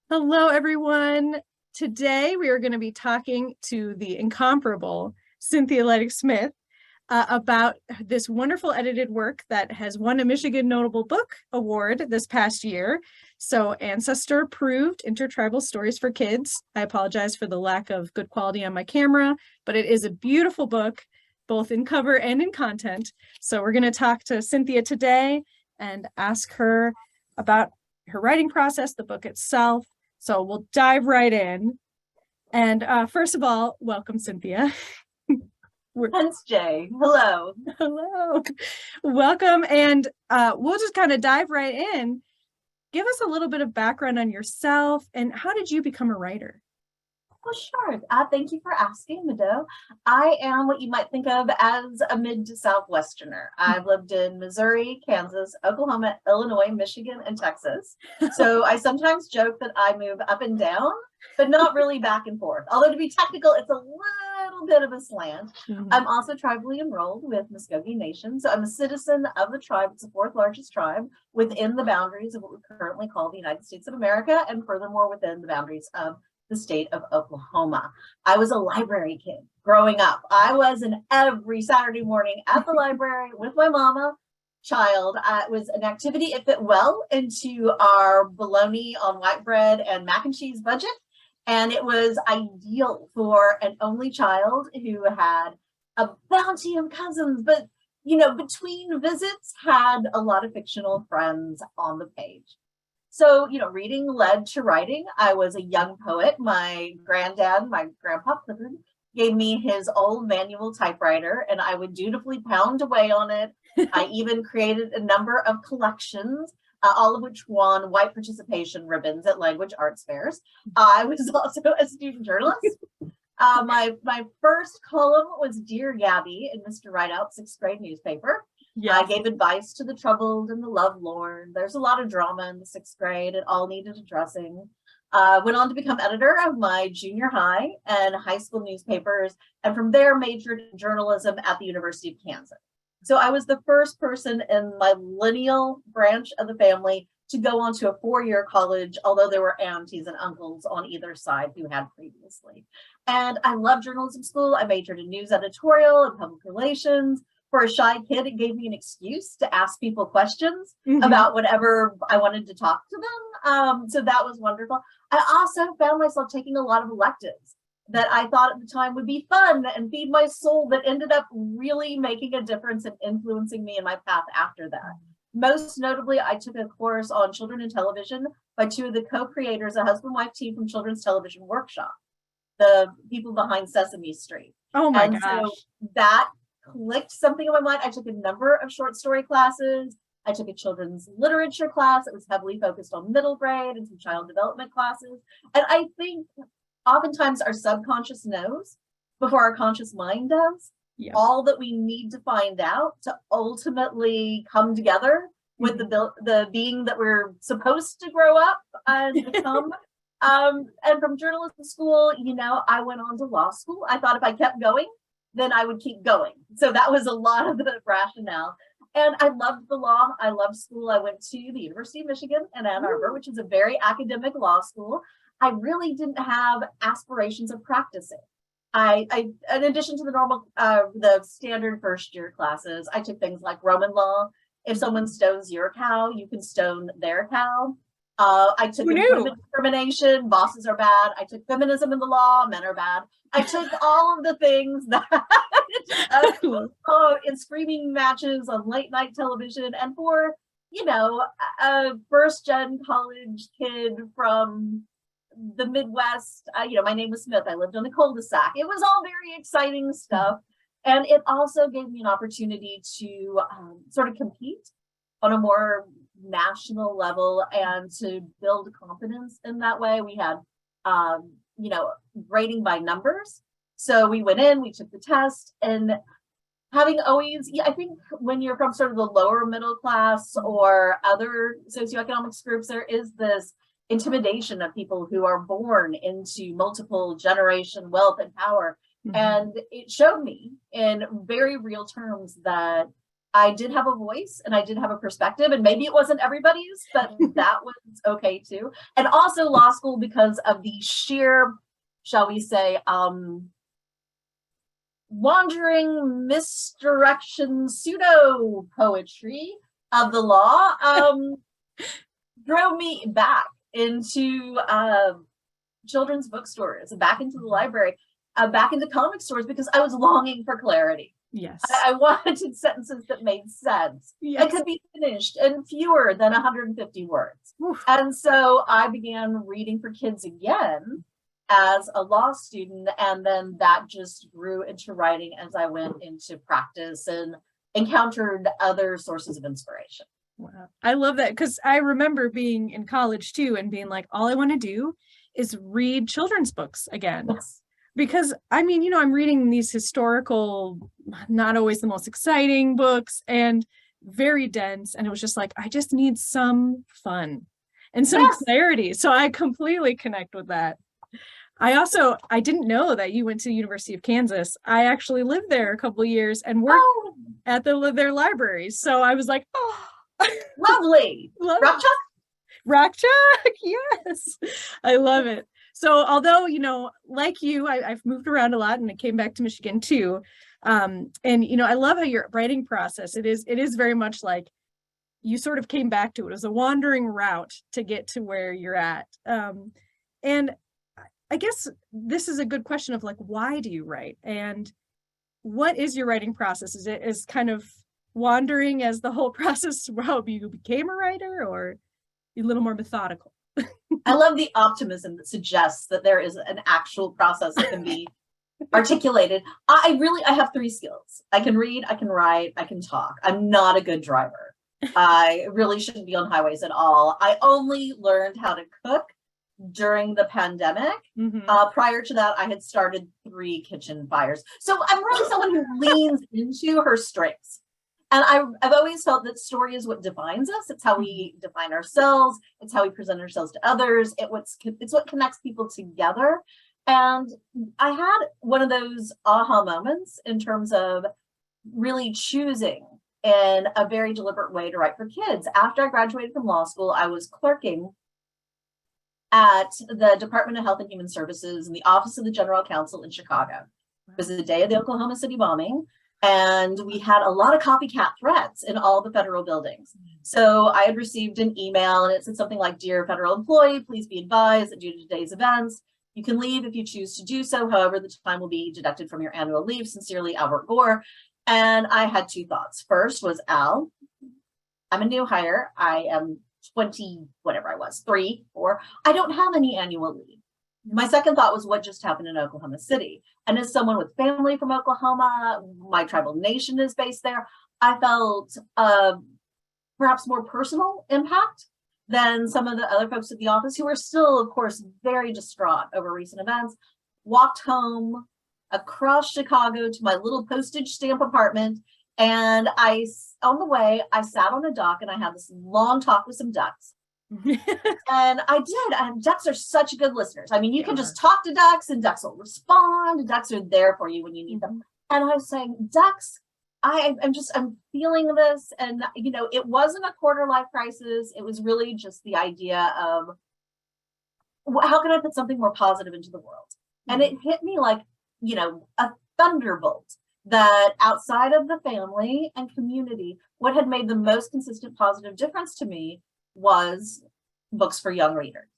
Hello, everyone. Today we are going to be talking to the incomparable Cynthia Leitich Smith about this wonderful edited work that has won a Michigan Notable Book Award this past year. So, ancestor approved intertribal stories for kids. I apologize for the lack of good quality on my camera, but it is a beautiful book, both in cover and in content. So, we're going to talk to Cynthia today and ask her about her writing process, the book itself. So we'll dive right in. And first of all, welcome, Cynthia. Hence Jay. Hello. Hello. Welcome. And we'll just kind of dive right in. Give us a little bit of background on yourself and how did you become a writer? Well, sure. Thank you for asking, Mado. I am what you might think of as a mid to Southwesterner. I've lived in Missouri, Kansas, Oklahoma, Illinois, Michigan, and Texas. So I sometimes joke that I move up and down, but not really back and forth. Although to be technical, it's a little bit of a slant. Mm-hmm. I'm also tribally enrolled with Muskogee Nation. So I'm a citizen of the tribe. It's the fourth largest tribe within the boundaries of what we currently call the United States of America, and furthermore within the boundaries of the state of Oklahoma. I was a library kid growing up. I was in every Saturday morning at the library with my mama child. It was an activity. It fit well into our bologna on white bread and mac and cheese budget. And it was ideal for an only child who had a bounty of cousins, but between visits had a lot of fictional friends on the page. So, reading led to writing. I was a young poet. My granddad, my grandpa Clifford, gave me his old manual typewriter, and I would dutifully pound away on it. I even created a number of collections, all of which won white participation ribbons at language arts fairs. I was also a student journalist. My first column was Dear Gabby in Mr. Rideout's sixth grade newspaper. Yes. I gave advice to the troubled and the lovelorn. There's a lot of drama in the sixth grade. It all needed addressing. Went on to become editor of my junior high and high school newspapers, and from there majored in journalism at the University of Kansas. So I was the first person in my lineal branch of the family to go on to a four-year college, although there were aunties and uncles on either side who had previously. And I loved journalism school. I majored in news editorial and public relations. For a shy kid, it gave me an excuse to ask people questions about whatever I wanted to talk to them. So that was wonderful. I also found myself taking a lot of electives that I thought at the time would be fun and feed my soul, that ended up really making a difference and influencing me in my path after that. Most notably, I took a course on children and television by two of the co-creators, a husband-wife team from Children's Television Workshop, the people behind Sesame Street. Oh my gosh. So that clicked something in my mind. I took a number of short story classes. I took a children's literature class that was heavily focused on middle grade and some child development classes. And I think oftentimes our subconscious knows before our conscious mind does all that we need to find out to ultimately come together with the being that we're supposed to grow up and become. And from journalism school, I went on to law school. I thought if I kept going, then I would keep going. So that was a lot of the rationale. And I loved the law. I loved school. I went to the University of Michigan in Ann Arbor, which is a very academic law school. I really didn't have aspirations of practicing. I in addition to the normal, the standard first year classes, I took things like Roman law. If someone stones your cow, you can stone their cow. I took employment discrimination, bosses are bad. I took feminism in the law, men are bad. I took all of the things that in screaming matches on late night television. And for, a first gen college kid from the Midwest, my name was Smith. I lived on a cul-de-sac. It was all very exciting stuff. And it also gave me an opportunity to sort of compete on a more national level and to build confidence in that way. We had, grading by numbers. So we went in, we took the test, and having always, I think when you're from sort of the lower middle class or other socioeconomic groups, there is this intimidation of people who are born into multiple generation wealth and power. And it showed me in very real terms that I did have a voice and I did have a perspective, and maybe it wasn't everybody's, but that was okay too. And also law school, because of the sheer, shall we say, wandering misdirection pseudo poetry of the law drove me back into children's bookstores, back into the library, back into comic stores, because I was longing for clarity. Yes. I wanted sentences that made sense. Yes. That could be finished in fewer than 150 words. Oof. And so I began reading for kids again as a law student, and then that just grew into writing as I went into practice and encountered other sources of inspiration. Wow. I love that, because I remember being in college too and being like, all I want to do is read children's books again. Yes. Because I mean, you know, I'm reading these historical, not always the most exciting books, and very dense. And it was just like, I just need some fun and some Yes. clarity. So I completely connect with that. I didn't know that you went to the University of Kansas. I actually lived there a couple of years and worked at their libraries. So I was like, oh, lovely. Rock Chalk? Rock Chalk, yes. I love it. So although, you know, like you, I've moved around a lot and I came back to Michigan too. And, you know, I love how your writing process, it is very much like you sort of came back to it. It was a wandering route to get to where you're at. And I guess this is a good question of like, why do you write? And what is your writing process? Is it as kind of wandering as the whole process how you became a writer, or a little more methodical? I love the optimism that suggests that there is an actual process that can be articulated. I have three skills. I can read, I can write, I can talk. I'm not a good driver. I really shouldn't be on highways at all. I only learned how to cook during the pandemic. Mm-hmm. Prior to that, I had started 3 kitchen fires. So I'm really someone who leans into her strengths. And I've always felt that story is what defines us. It's how we define ourselves. It's how we present ourselves to others. It's what connects people together. And I had one of those aha moments in terms of really choosing in a very deliberate way to write for kids. After I graduated from law school, I was clerking at the Department of Health and Human Services in the Office of the General Counsel in Chicago. It was the day of the Oklahoma City bombing. And we had a lot of copycat threats in all the federal buildings. So I had received an email and it said something like, "Dear federal employee, please be advised that due to today's events, you can leave if you choose to do so. However, the time will be deducted from your annual leave. Sincerely, Albert Gore." And I had 2 thoughts. First was, Al, I'm a new hire. I am 20, whatever I was, 3, 4. I don't have any annual leave. My second thought was, what just happened in Oklahoma City? And as someone with family from Oklahoma, my tribal nation is based there, I felt perhaps more personal impact than some of the other folks at the office who were still, of course, very distraught over recent events. Walked home across Chicago to my little postage stamp apartment. And on the way, I sat on a dock and I had this long talk with some ducks. And I did. And ducks are such good listeners. I mean, you can just talk to ducks and ducks will respond. Ducks are there for you when you need them. And I was saying, ducks, I'm feeling this. And, you know, it wasn't a quarter life crisis. It was really just the idea of how can I put something more positive into the world? And it hit me like, you know, a thunderbolt that outside of the family and community, what had made the most consistent positive difference to me was books for young readers.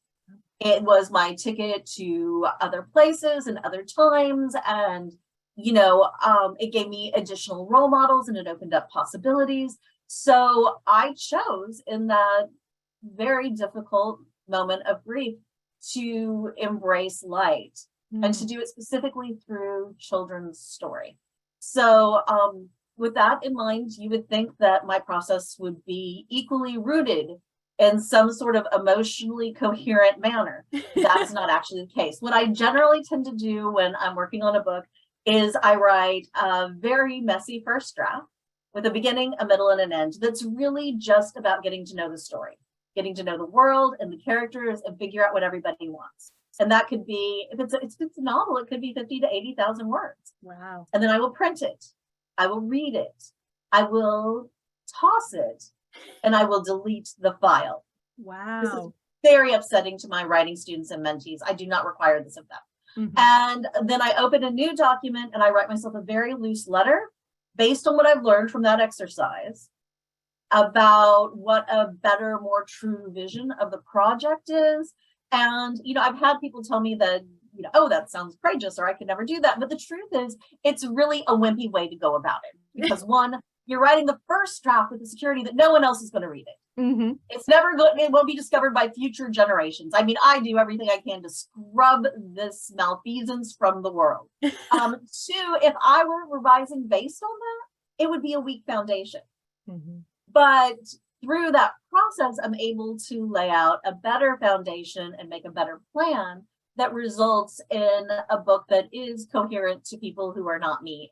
It was my ticket to other places and other times. And, you know, it gave me additional role models and it opened up possibilities. So I chose in that very difficult moment of grief to embrace light and to do it specifically through children's story. So with that in mind, you would think that my process would be equally rooted in some sort of emotionally coherent manner. That is not actually the case. What I generally tend to do when I'm working on a book is I write a very messy first draft with a beginning, a middle, and an end that's really just about getting to know the story, getting to know the world and the characters and figure out what everybody wants. And that could be, if it's a novel, it could be 50 to 80,000 words. Wow. And then I will print it. I will read it. I will toss it and I will delete the file. This is Wow. very upsetting to my writing students and mentees. I do not require this of them. And then I open a new document and I write myself a very loose letter based on what I've learned from that exercise about what a better, more true vision of the project is. And, I've had people tell me that, oh, that sounds courageous, or I could never do that. But the truth is, it's really a wimpy way to go about it. Because one, you're writing the first draft with the security that no one else is going to read it. It's never good. It won't be discovered by future generations. I mean, I do everything I can to scrub this malfeasance from the world. Two, if I were revising based on that, it would be a weak foundation. But through that process, I'm able to lay out a better foundation and make a better plan that results in a book that is coherent to people who are not me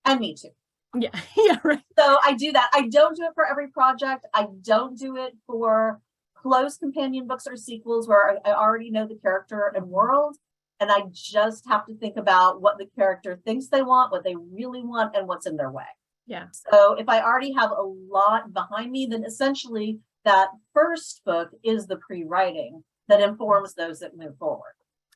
and me too. Yeah, yeah, right. So I do that. I don't do it for every project. I don't do it for close companion books or sequels where I already know the character and world. And I just have to think about what the character thinks they want, what they really want, and what's in their way. Yeah. So if I already have a lot behind me, then essentially that first book is the pre-writing that informs those that move forward.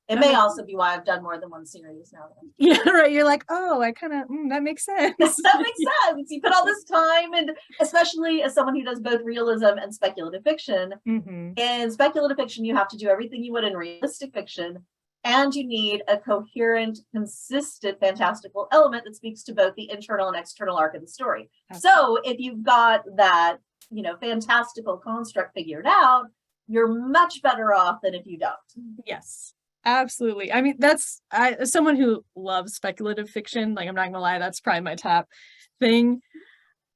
It may also be why I've done more than one series now. Yeah, right. You're like, oh, I kind of, that makes sense. That makes sense. You put all this time, and especially as someone who does both realism and speculative fiction, in speculative fiction, you have to do everything you would in realistic fiction, and you need a coherent, consistent, fantastical element that speaks to both the internal and external arc of the story. So if you've got that, fantastical construct figured out, you're much better off than if you don't. Yes. Absolutely. I mean, as someone who loves speculative fiction, like I'm not gonna lie, that's probably my top thing.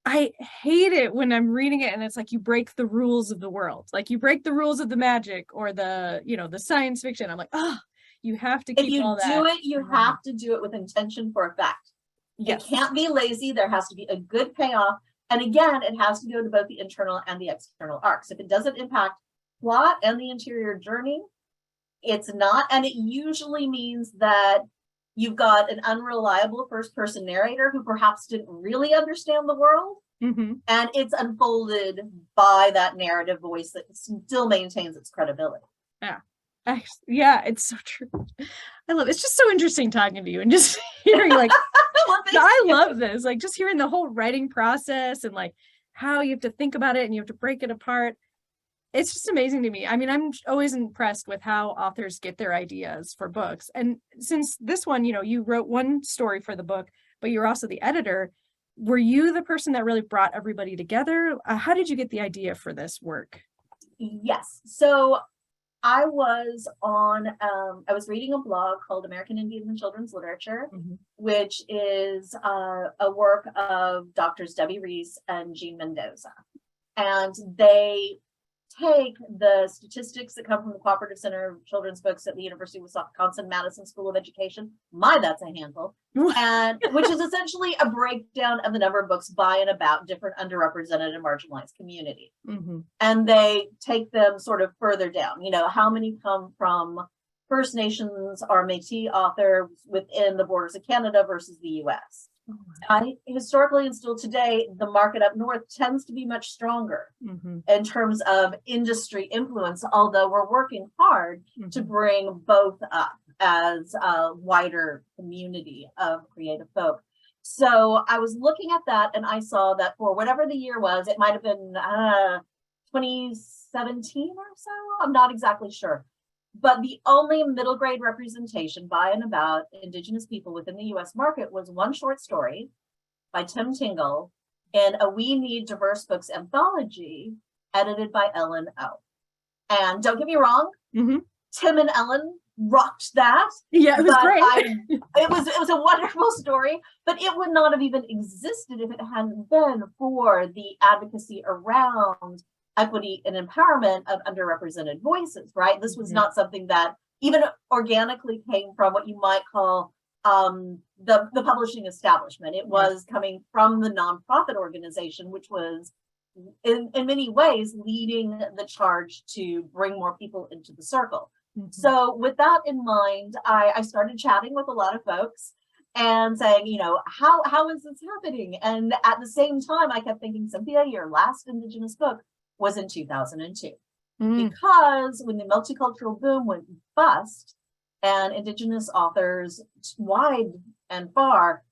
I hate it when I'm reading it and it's like you break the rules of the world. Like you break the rules of the magic or the, the science fiction. I'm like, oh, you have to keep all that. If you do it, you have to do it with intention for effect. Yes. It can't be lazy. There has to be a good payoff. And again, it has to go to both the internal and the external arcs. If it doesn't impact plot and the interior journey, it's not. And it usually means that you've got an unreliable first-person narrator who perhaps didn't really understand the world. And it's unfolded by that narrative voice that still maintains its credibility. Yeah, it's so true. It's just so interesting talking to you and just hearing well, I love this, like just hearing the whole writing process and like how you have to think about it and you have to break it apart. It's just amazing to me. I mean, I'm always impressed with how authors get their ideas for books. And since this one, you wrote one story for the book, but you're also the editor. Were you the person that really brought everybody together? How did you get the idea for this work? Yes. So I was I was reading a blog called American Indians and Children's Literature, which is a work of Doctors Debbie Reese and Jean Mendoza. And they take the statistics that come from the Cooperative Center of Children's Books at the University of Wisconsin-Madison School of Education. That's a handful. And which is essentially a breakdown of the number of books by and about different underrepresented and marginalized communities. And they take them sort of further down, how many come from First Nations or Métis authors within the borders of Canada versus the US. Historically and still today, the market up north tends to be much stronger in terms of industry influence, although we're working hard to bring both up as a wider community of creative folk. So I was looking at that and I saw that for whatever the year was, it might have been 2017 or so, I'm not exactly sure. But the only middle grade representation by and about Indigenous people within the US market was one short story by Tim Tingle in a We Need Diverse Books anthology edited by Ellen O. And don't get me wrong, Tim and Ellen rocked that. Yeah, it was great. It was a wonderful story, but it would not have even existed if it hadn't been for the advocacy around equity and empowerment of underrepresented voices, right? This was not something that even organically came from what you might call the publishing establishment. It was coming from the nonprofit organization, which was in many ways leading the charge to bring more people into the circle. So with that in mind, I started chatting with a lot of folks and saying, how is this happening? And at the same time, I kept thinking, Cynthia, your last Indigenous book was in 2002. Because when the multicultural boom went bust and Indigenous authors wide and far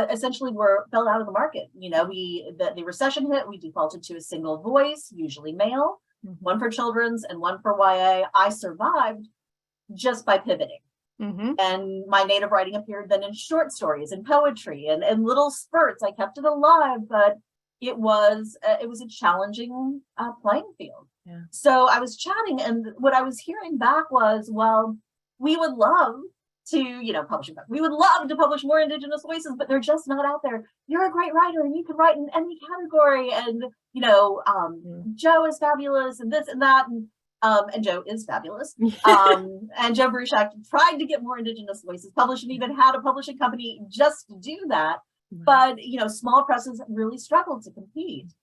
essentially fell out of the market. The recession hit, we defaulted to a single voice, usually male, one for children's and one for YA. I survived just by pivoting. And my native writing appeared then in short stories and poetry and little spurts. I kept it alive, but it was a challenging playing field. Yeah. So I was chatting, and what I was hearing back was, well, we would love to, publishing books. We would love to publish more Indigenous voices, but they're just not out there. You're a great writer, and you can write in any category. And Joe is fabulous, and this and that, and Joe is fabulous. And Joe Bruchak tried to get more Indigenous voices published, and even had a publishing company just to do that. But small presses really struggled to compete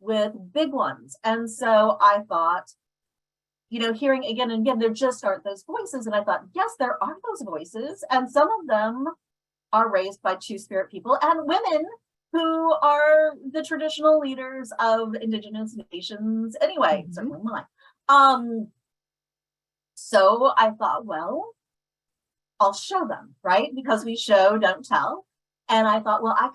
with big ones. And so I thought, hearing again and again, there just aren't those voices. And I thought, yes, there are those voices. And some of them are raised by Two-Spirit people and women who are the traditional leaders of Indigenous nations anyway, certainly mine. So I thought, well, I'll show them, right? Because we show, don't tell. And I thought, well, I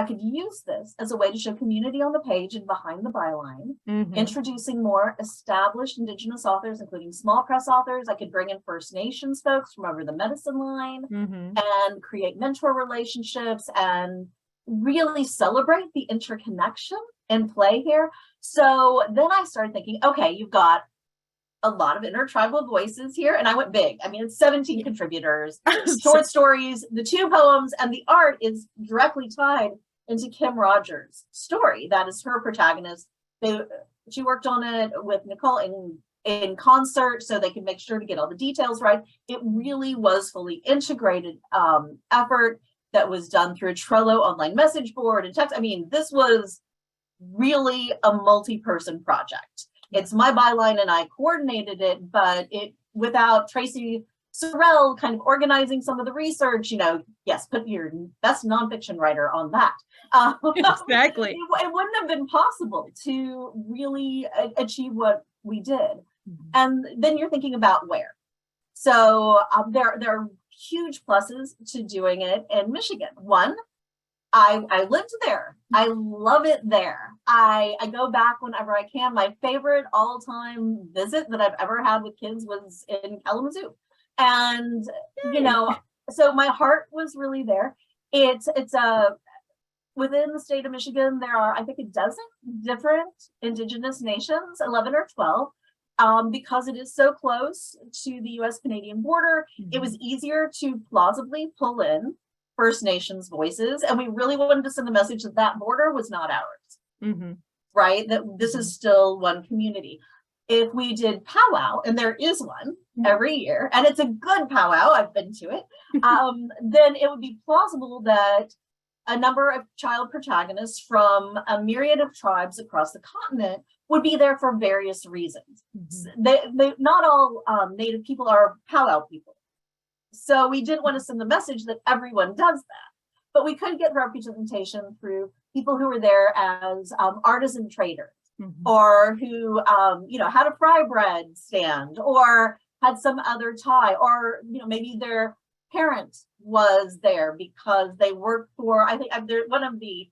could use this as a way to show community on the page and behind the byline, introducing more established Indigenous authors, including small press authors. I could bring in First Nations folks from over the medicine line and create mentor relationships and really celebrate the interconnection in play here. So then I started thinking, okay, you've got a lot of intertribal voices here, and I went big. I mean, it's 17 contributors, short stories, the 2 poems, and the art is directly tied into Kim Rogers' story. That is her protagonist. She worked on it with Nicole in concert, so they could make sure to get all the details right. It really was fully integrated effort that was done through a Trello online message board and text. I mean, this was really a multi-person project. It's my byline and I coordinated it, but without Tracy Sorrell kind of organizing some of the research, yes, put your best nonfiction writer on that. Exactly. It wouldn't have been possible to really achieve what we did. And then you're thinking about where. So there are huge pluses to doing it in Michigan. One, I lived there. I love it there. I go back whenever I can. My favorite all-time visit that I've ever had with kids was in Kalamazoo. And, so my heart was really there. It's within the state of Michigan, there are, I think, a dozen different Indigenous nations, 11 or 12. Because it is so close to the US-Canadian border, it was easier to plausibly pull in First Nations voices, and we really wanted to send the message that that border was not ours, right? That this is still one community. If we did powwow, and there is one every year, and it's a good powwow, I've been to it, then it would be plausible that a number of child protagonists from a myriad of tribes across the continent would be there for various reasons. They not all Native people are powwow people. So we didn't want to send the message that everyone does that, but we could get representation through people who were there as artisan traders, or who, had a fry bread stand, or had some other tie, or, maybe their parent was there because they worked for, I think one of the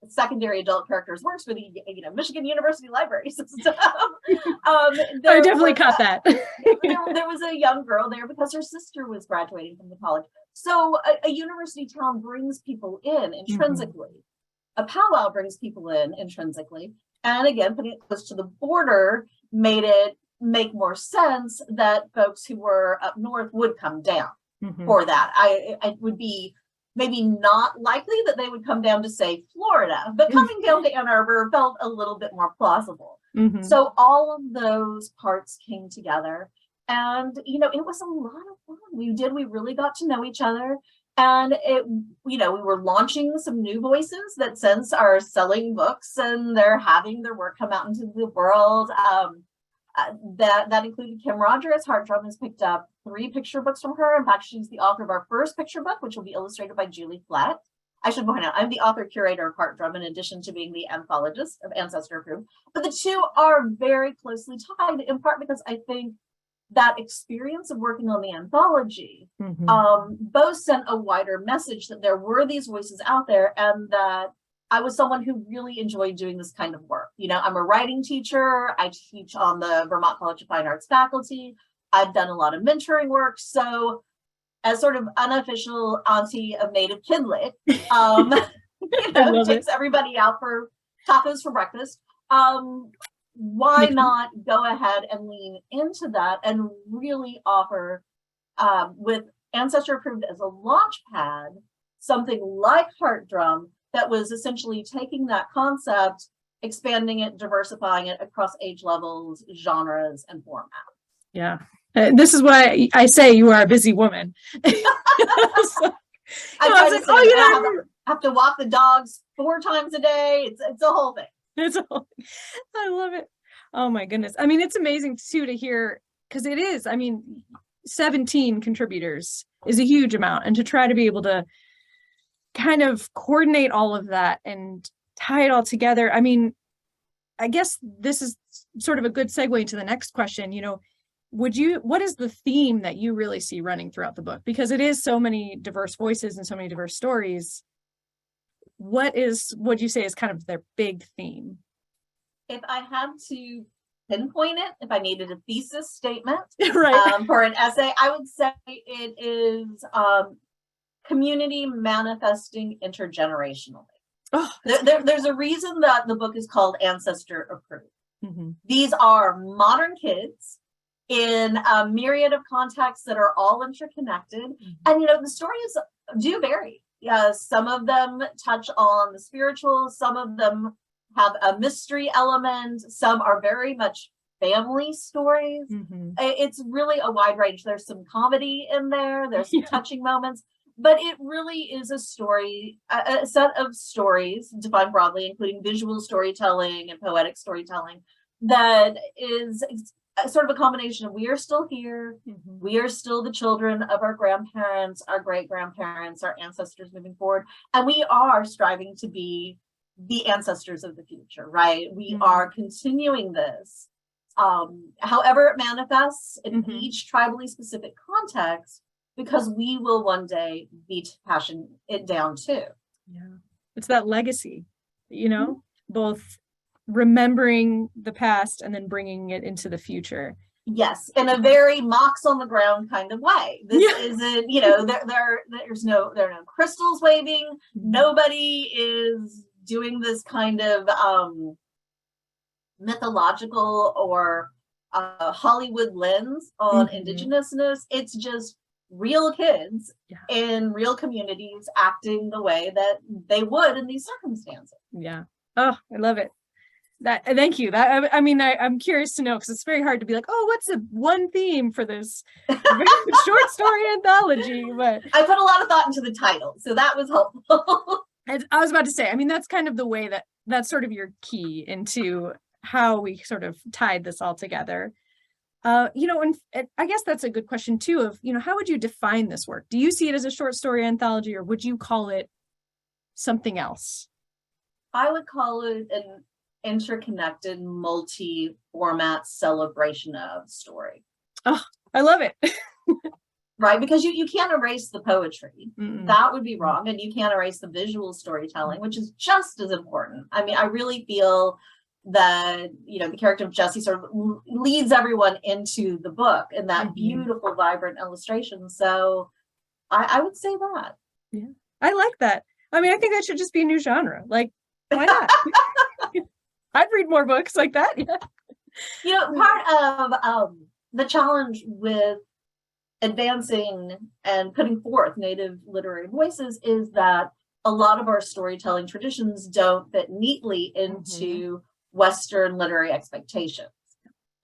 secondary adult characters works for the Michigan University Library System. I definitely caught that. there was a young girl there because her sister was graduating from the college. So a university town brings people in intrinsically. A powwow brings people in intrinsically. And again, putting it close to the border made it make more sense that folks who were up north would come down for that. I would be maybe not likely that they would come down to, say, Florida, but coming down to Ann Arbor felt a little bit more plausible. So all of those parts came together, and it was a lot of fun. We really got to know each other, and we were launching some new voices that since are selling books and they're having their work come out into the world. That included Kim Rogers. Heart Drum has picked up 3 picture books from her. In fact, she's the author of our first picture book, which will be illustrated by Julie Flatt. I should point out, I'm the author curator of Heart Drum in addition to being the anthologist of Ancestor Approved. But the two are very closely tied, in part because I think that experience of working on the anthology both sent a wider message that there were these voices out there, and that I was someone who really enjoyed doing this kind of work. You know, I'm a writing teacher. I teach on the Vermont College of Fine Arts faculty. I've done a lot of mentoring work. So as sort of unofficial auntie of Native Kidlit, takes everybody out for tacos for breakfast. Why not go ahead and lean into that and really offer, with Ancestor Approved as a launch pad, something like Heart Drum that was essentially taking that concept, expanding it, diversifying it across age levels, genres, and formats. Yeah. This is why I say you are a busy woman. I have to walk the dogs 4 times a day. It's a whole thing. I love it. Oh my goodness. I mean, it's amazing too to hear, because it is, 17 contributors is a huge amount. And to try to be able to kind of coordinate all of that and tie it all together. I mean, I guess this is sort of a good segue to the next question. What is the theme that you really see running throughout the book? Because it is so many diverse voices and so many diverse stories. What you say is kind of their big theme? If I had to pinpoint it, if I needed a thesis statement right. For an essay, I would say it is community manifesting intergenerationally. There's a reason that the book is called Ancestor Approved. These are modern kids in a myriad of contexts that are all interconnected. And, the stories do vary. Some of them touch on the spiritual, some of them have a mystery element, some are very much family stories. It's really a wide range. There's some comedy in there, there's some touching moments, but it really is a story, a set of stories defined broadly, including visual storytelling and poetic storytelling, that is sort of a combination of we are still here, we are still the children of our grandparents, our great-grandparents, our ancestors moving forward, and we are striving to be the ancestors of the future, right? We are continuing this, however it manifests in each tribally specific context, because we will one day be passing it down too. Yeah, it's that legacy, both remembering the past and then bringing it into the future. Yes, in a very mox on the ground kind of way. This isn't, there's no crystals waving. Nobody is doing this kind of mythological or Hollywood lens on Indigenousness. It's just real kids in real communities acting the way that they would in these circumstances. Yeah. Oh, I love it. Thank you. I'm curious to know, because it's very hard to be like, oh, what's the one theme for this short story anthology? But I put a lot of thought into the title, so that was helpful. I was about to say, that's kind of the way that's sort of your key into how we sort of tied this all together. And I guess that's a good question too of, how would you define this work? Do you see it as a short story anthology, or would you call it something else? I would call it an interconnected multi-format celebration of story. Oh, I love it. Right, because you can't erase the poetry. That would be wrong. And you can't erase the visual storytelling, which is just as important. I really feel that, the character of Jessie sort of leads everyone into the book in that beautiful, vibrant illustration. So I would say that. Yeah, I like that. I think that should just be a new genre. Like, why not? I'd read more books like that. Part of the challenge with advancing and putting forth Native literary voices is that a lot of our storytelling traditions don't fit neatly into Western literary expectations.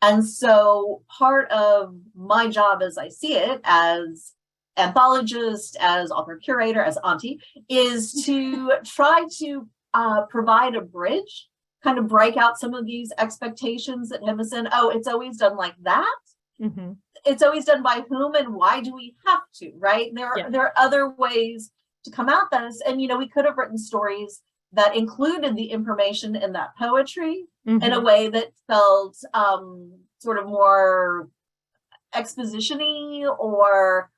And so part of my job, as I see it, as anthologist, as author curator, as auntie, is to try to provide a bridge kind of break out some of these expectations that hem us in. Oh, it's always done like that. Mm-hmm. It's always done by whom and why do we have to, right? There are other ways to come at this. And, we could have written stories that included the information in that poetry in a way that felt sort of more exposition-y or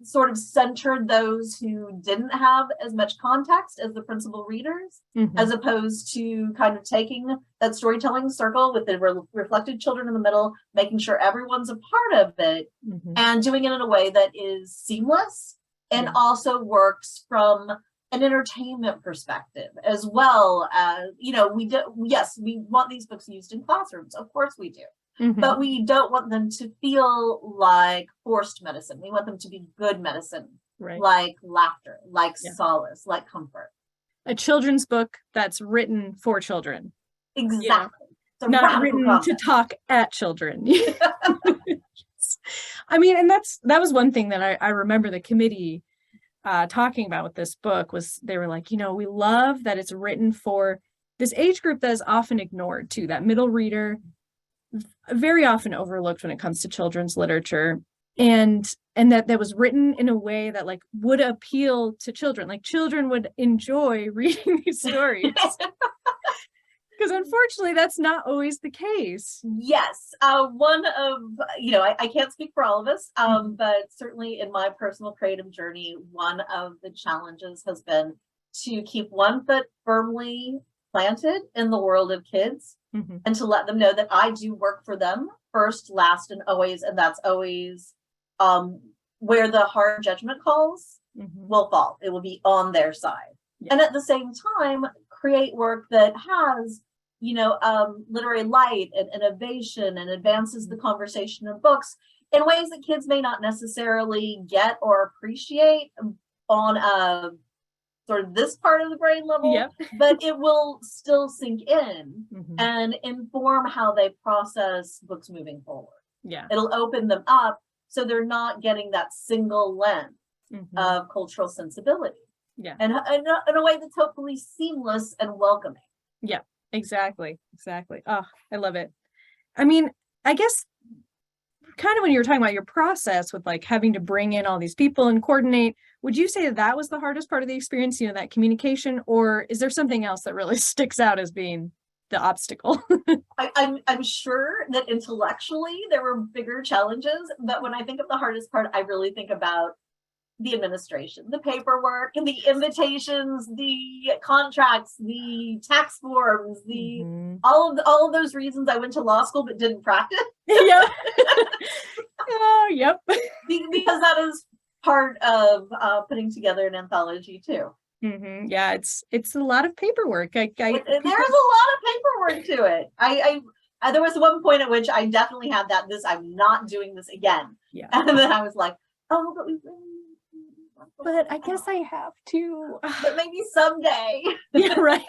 sort of centered those who didn't have as much context as the principal readers, as opposed to kind of taking that storytelling circle with the reflected children in the middle, making sure everyone's a part of it, and doing it in a way that is seamless and also works from an entertainment perspective, as well as, we want these books used in classrooms. Of course we do. But we don't want them to feel like forced medicine. We want them to be good medicine, like laughter, like solace, like comfort. A children's book that's written for children. Exactly. Not written to talk at children. I mean, and that was one thing that I remember the committee talking about with this book was they were like, we love that it's written for this age group that is often ignored too, that middle reader, very often overlooked when it comes to children's literature, and that was written in a way that like would appeal to children, like children would enjoy reading these stories. Because unfortunately that's not always the case. Yes. One of, I can't speak for all of us, but certainly in my personal creative journey, one of the challenges has been to keep one foot firmly planted in the world of kids, and to let them know that I do work for them first, last, and always. And that's always where the hard judgment calls will fall. It will be on their side. And at the same time, create work that has, literary light and innovation and advances the conversation of books in ways that kids may not necessarily get or appreciate on a sort of this part of the brain level, but it will still sink in and inform how they process books moving forward. It'll open them up so they're not getting that single lens of cultural sensibility. And in a way that's hopefully seamless and welcoming. Exactly. Oh, I love it. I mean, I guess kind of when you were talking about your process with like having to bring in all these people and coordinate, would you say that was the hardest part of the experience, that communication, or is there something else that really sticks out as being the obstacle? I'm sure that intellectually there were bigger challenges, but when I think of the hardest part, I really think about the administration, the paperwork, and the invitations, the contracts, the tax forms, the all of those reasons I went to law school but didn't practice. Yep. Because that is part of putting together an anthology too. Yeah, it's a lot of paperwork. There's a lot of paperwork to it. I there was one point at which I definitely had that. I'm not doing this again. And then I was like, oh, but I guess I have to. But maybe someday. Right.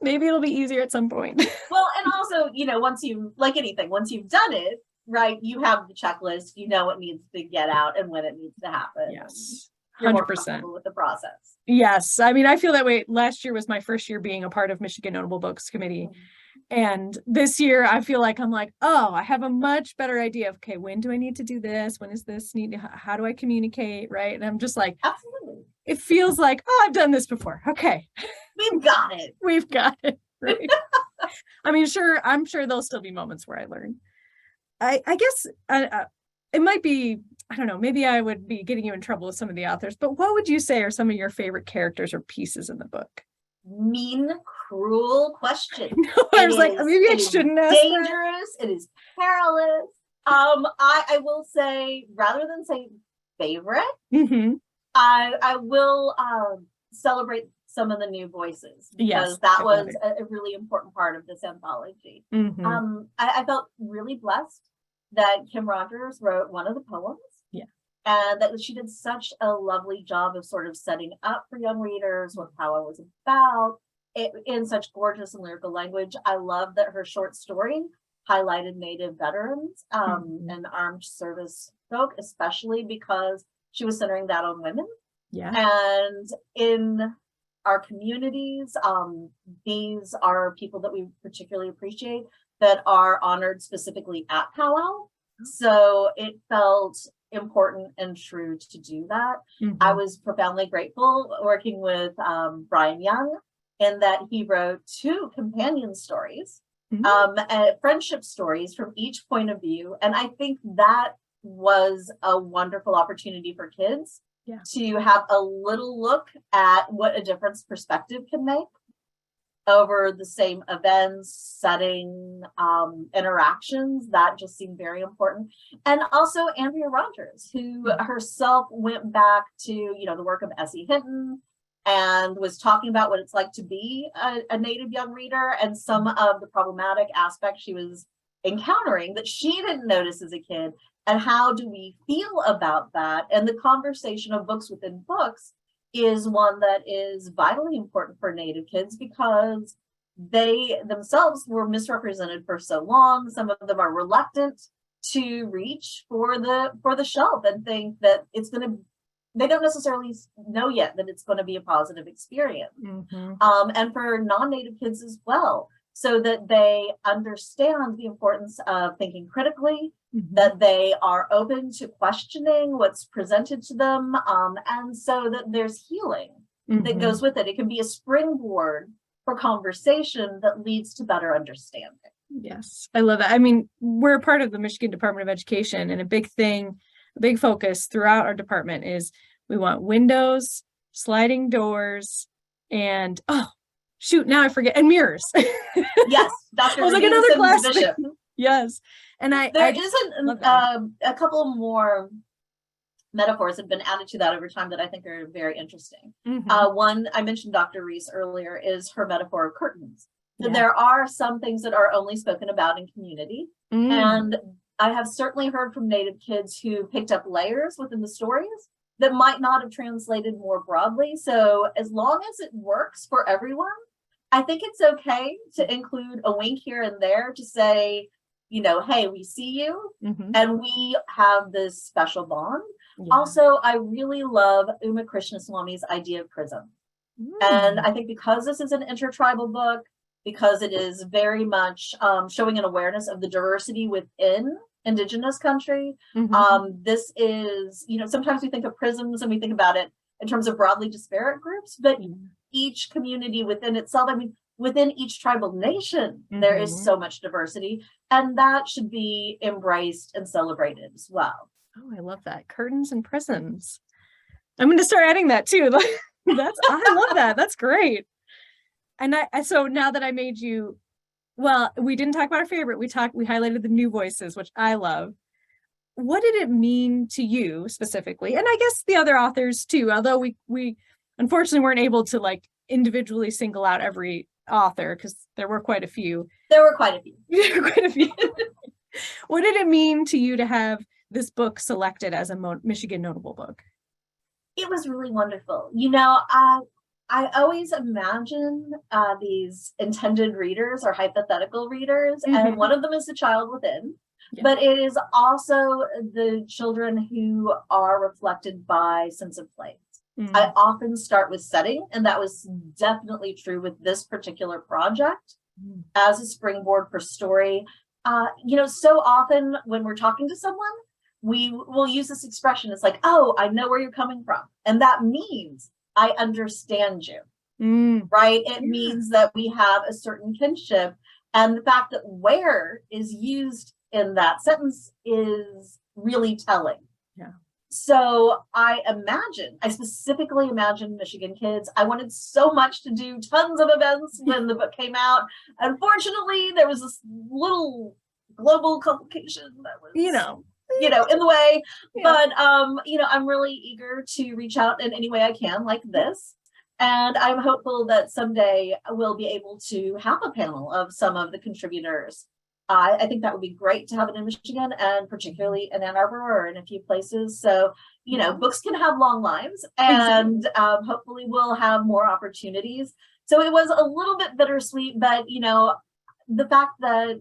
Maybe it'll be easier at some point. Well, and also, once you've done it, right, you have the checklist, what needs to get out and when it needs to happen. Yes. 100% with the process. Yes. I mean, I feel that way. Last year was my first year being a part of Michigan Notable Books Committee. And this year I feel like I'm like, oh, I have a much better idea of, okay, when do I need to do this? When is this need? How do I communicate? Right. And I'm just like, absolutely. It feels like, oh, I've done this before. Okay. We've got it. We've got it. Right. I'm sure there'll still be moments where I learn. I guess it might be, I don't know, maybe I would be getting you in trouble with some of the authors, but what would you say are some of your favorite characters or pieces in the book? Mean, cruel question. No, I was like, maybe I shouldn't ask. Dangerous. It is perilous. I will say, rather than say favorite, I will celebrate some of the new voices, because that was a really important part of this anthology. I felt really blessed that Kim Rogers wrote one of the poems. And that she did such a lovely job of sort of setting up for young readers what Power was about in such gorgeous and lyrical language. I love that her short story highlighted Native veterans and armed service folk, especially because she was centering that on women. And in our communities. These are people that we particularly appreciate that are honored specifically at Powwow. So it felt important and true to do that. I was profoundly grateful working with Brian Young in that he wrote 2 companion stories, and friendship stories from each point of view. And I think that was a wonderful opportunity for kids to have a little look at what a different perspective can make over the same events, setting, interactions. That just seemed very important. And also Andrea Rogers, who herself went back to, you know, the work of S.E. Hinton and was talking about what it's like to be a Native young reader and some of the problematic aspects she was encountering that she didn't notice as a kid. And how do we feel about that? And the conversation of books within books is one that is vitally important for Native kids because they themselves were misrepresented for so long. Some of them are reluctant to reach for the shelf and think that it's going to, they don't necessarily know yet that it's going to be a positive experience. And for non-Native kids as well, so that they understand the importance of thinking critically, that they are open to questioning what's presented to them, and so that there's healing that goes with it. It can be a springboard for conversation that leads to better understanding. Yes, I love that. I mean, we're a part of the Michigan Department of Education, and a big focus throughout our department is we want windows, sliding doors, and now I forget, and mirrors. Yes, Dr. I was like, another class Bishop. Yes. And there isn't a couple more metaphors have been added to that over time that I think are very interesting. One, I mentioned Dr. Reese earlier, is her metaphor of curtains. So there are some things that are only spoken about in community. And I have certainly heard from Native kids who picked up layers within the stories that might not have translated more broadly. So as long as it works for everyone, I think it's okay to include a wink here and there to say, you know, hey, we see you and we have this special bond. Also, I really love Uma Krishnaswamy's idea of prism. And I think because this is an intertribal book, because it is very much showing an awareness of the diversity within Indigenous country, this is, you know, sometimes we think of prisms and we think about it in terms of broadly disparate groups, but each community within itself, I mean, within each tribal nation, there is so much diversity, and that should be embraced and celebrated as well. Oh, I love that. Curtains and prisms. I'm going to start adding that too. I love that. That's great. And so now that I made you, well, we didn't talk about our favorite. We highlighted the new voices, which I love. What did it mean to you specifically? And I guess the other authors too, although we unfortunately weren't able to like individually single out every author because there were quite a few. There were quite a few. What did it mean to you to have this book selected as a Michigan Notable Book? It was really wonderful. You know, I always imagine these intended readers or hypothetical readers, and one of them is the child within. But it is also the children who are reflected by sense of place. I often start with setting, and that was definitely true with this particular project as a springboard for story. You know, so often when we're talking to someone, we will use this expression. It's like, oh, I know where you're coming from. And that means I understand you, right? It means that we have a certain kinship. And the fact that where is used in that sentence is really telling. So I specifically imagined Michigan kids. I wanted so much to do tons of events when the book came out. Unfortunately, there was this little global complication that was, you know, in the way. But, you know, I'm really eager to reach out in any way I can like this. And I'm hopeful that someday we'll be able to have a panel of some of the contributors. I think that would be great to have it in Michigan, and particularly in Ann Arbor or in a few places. So, you know, books can have long lives, and hopefully we'll have more opportunities. So it was a little bit bittersweet, but, you know, the fact that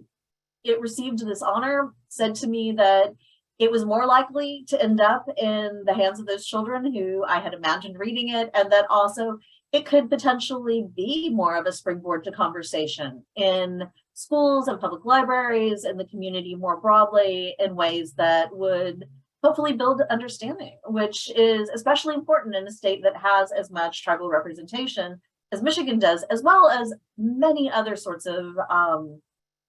it received this honor said to me that it was more likely to end up in the hands of those children who I had imagined reading it, and that also it could potentially be more of a springboard to conversation in schools and public libraries and the community more broadly in ways that would hopefully build understanding, which is especially important in a state that has as much tribal representation as Michigan does, as well as many other sorts of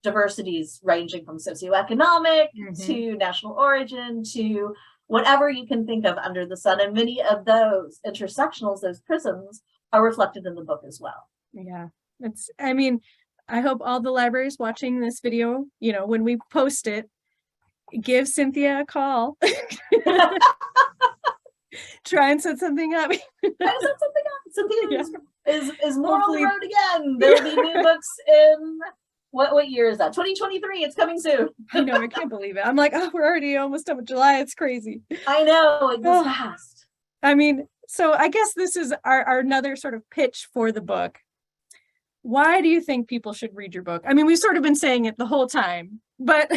diversities ranging from socioeconomic to national origin to whatever you can think of under the sun. And many of those intersectionals, those prisms, are reflected in the book as well. Yeah, I mean, I hope all the libraries watching this video, you know, when we post it, give Cynthia a call. Try and set something up. Cynthia is more hopefully on the road again. There will be new books in what year is that? 2023. It's coming soon. I know, I can't believe it. I'm like, oh, we're already almost done with July. It's crazy. I know, it goes fast. I mean, so I guess this is our another sort of pitch for the book. Why do you think people should read your book? I mean, we've sort of been saying it the whole time, but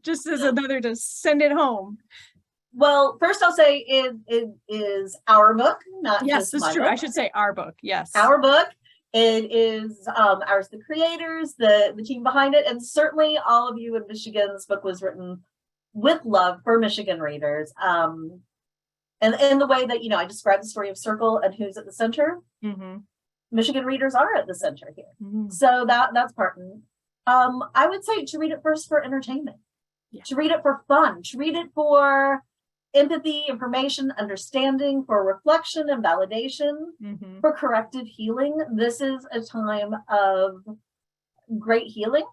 just as another to send it home. Well, first I'll say it is our book, not yes, just that's true. book. I should say our book. Yes, our book. It is ours, the creators, the team behind it, and certainly all of you in Michigan. This book was written with love for Michigan readers. And in the way that, you know, I described the story of Circle and who's at the center. Michigan readers are at the center here. So that's part. I would say to read it first for entertainment, to read it for fun, to read it for empathy, information, understanding, for reflection and validation, for corrective healing. This is a time of great healing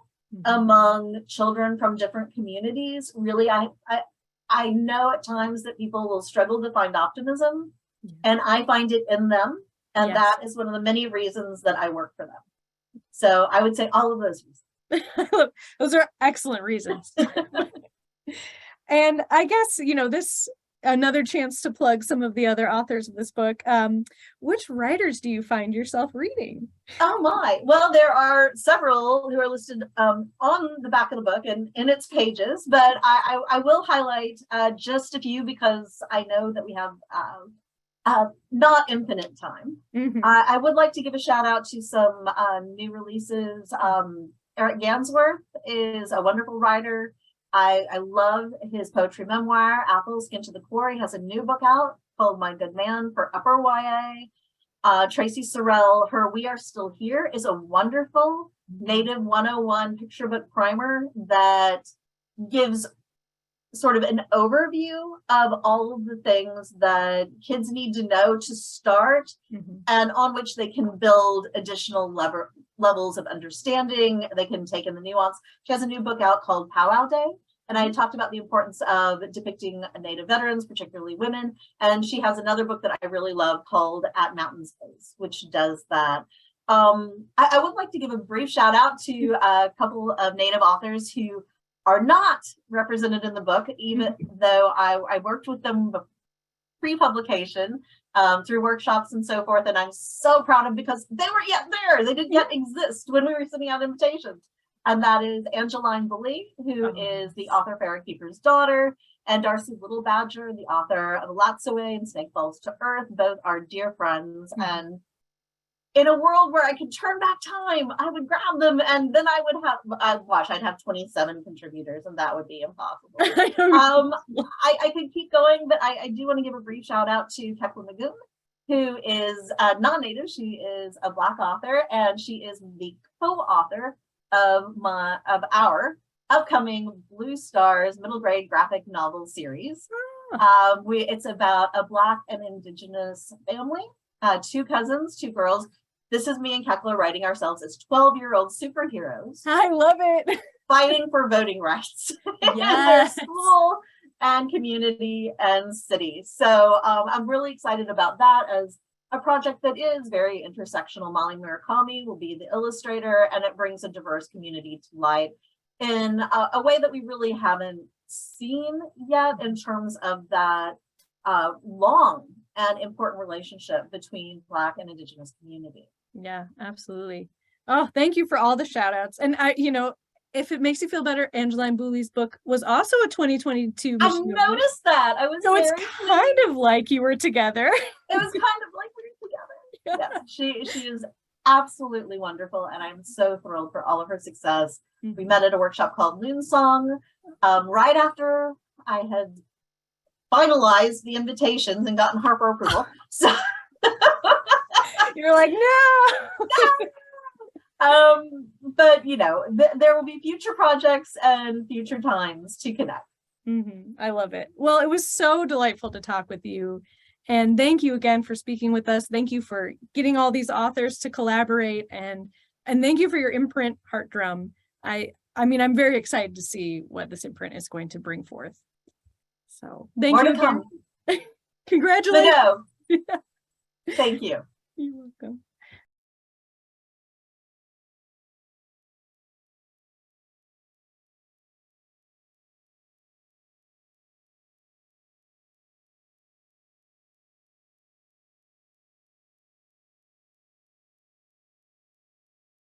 among children from different communities. Really, I know at times that people will struggle to find optimism, and I find it in them. And that is one of the many reasons that I work for them. So I would say all of those reasons. Those are excellent reasons. And I guess, you know, this another chance to plug some of the other authors of this book. Which writers do you find yourself reading? Oh my, well, there are several who are listed on the back of the book and in its pages, but I will highlight just a few because I know that we have not infinite time. I would like to give a shout out to some new releases. Eric Gansworth is a wonderful writer. I love his poetry memoir, Apple Skin to the Core. He has a new book out called My Good Man for upper YA. Tracy Sorrell, her We Are Still Here is a wonderful Native 101 picture book primer that gives sort of an overview of all of the things that kids need to know to start and on which they can build additional levels of understanding. They can take in the nuance. She has a new book out called Powwow Day. And I talked about the importance of depicting Native veterans, particularly women. And she has another book that I really love called At Mountain's Base, which does that. I would like to give a brief shout out to a couple of Native authors who are not represented in the book, even though I worked with them pre-publication through workshops and so forth. And I'm so proud of because they were yet there. They didn't yet exist when we were sending out invitations. And that is Angeline Belief, who is the author of Fairy Keeper's Daughter, and Darcy Little Badger, the author of Latsaway and Snake Falls to Earth. Both are dear friends. And in a world where I could turn back time, I would grab them and then I would have, I'd have 27 contributors and that would be impossible. I could keep going, but I do want to give a brief shout out to Tekla Magoon, who is non-native. She is a Black author and she is the co-author of our upcoming Blue Stars middle grade graphic novel series. It's about a Black and Indigenous family, two cousins, two girls. This is me and Tekla writing ourselves as 12-year-old superheroes. I love it. Fighting for voting rights in their school and community and city. So I'm really excited about that as a project that is very intersectional. Molly Murakami will be the illustrator, and it brings a diverse community to light in a way that we really haven't seen yet in terms of that long and important relationship between Black and Indigenous community. Yeah, absolutely. Oh, thank you for all the shout outs. And you know, if it makes you feel better, Angeline Booley's book was also a 2022. I noticed that. I was so it's kind of like you were together. It was kind of like we were together. Yes, she is absolutely wonderful, and I'm so thrilled for all of her success. We met at a workshop called Moon Song, right after I had finalized the invitations and gotten Harper approval. So You're like, no. But you know, there will be future projects and future times to connect. I love it. Well, it was so delightful to talk with you. And thank you again for speaking with us. Thank you for getting all these authors to collaborate, and thank you for your imprint, Heart Drum. I mean, I'm very excited to see what this imprint is going to bring forth. So thank you again. Congratulations. Thank you. You're welcome.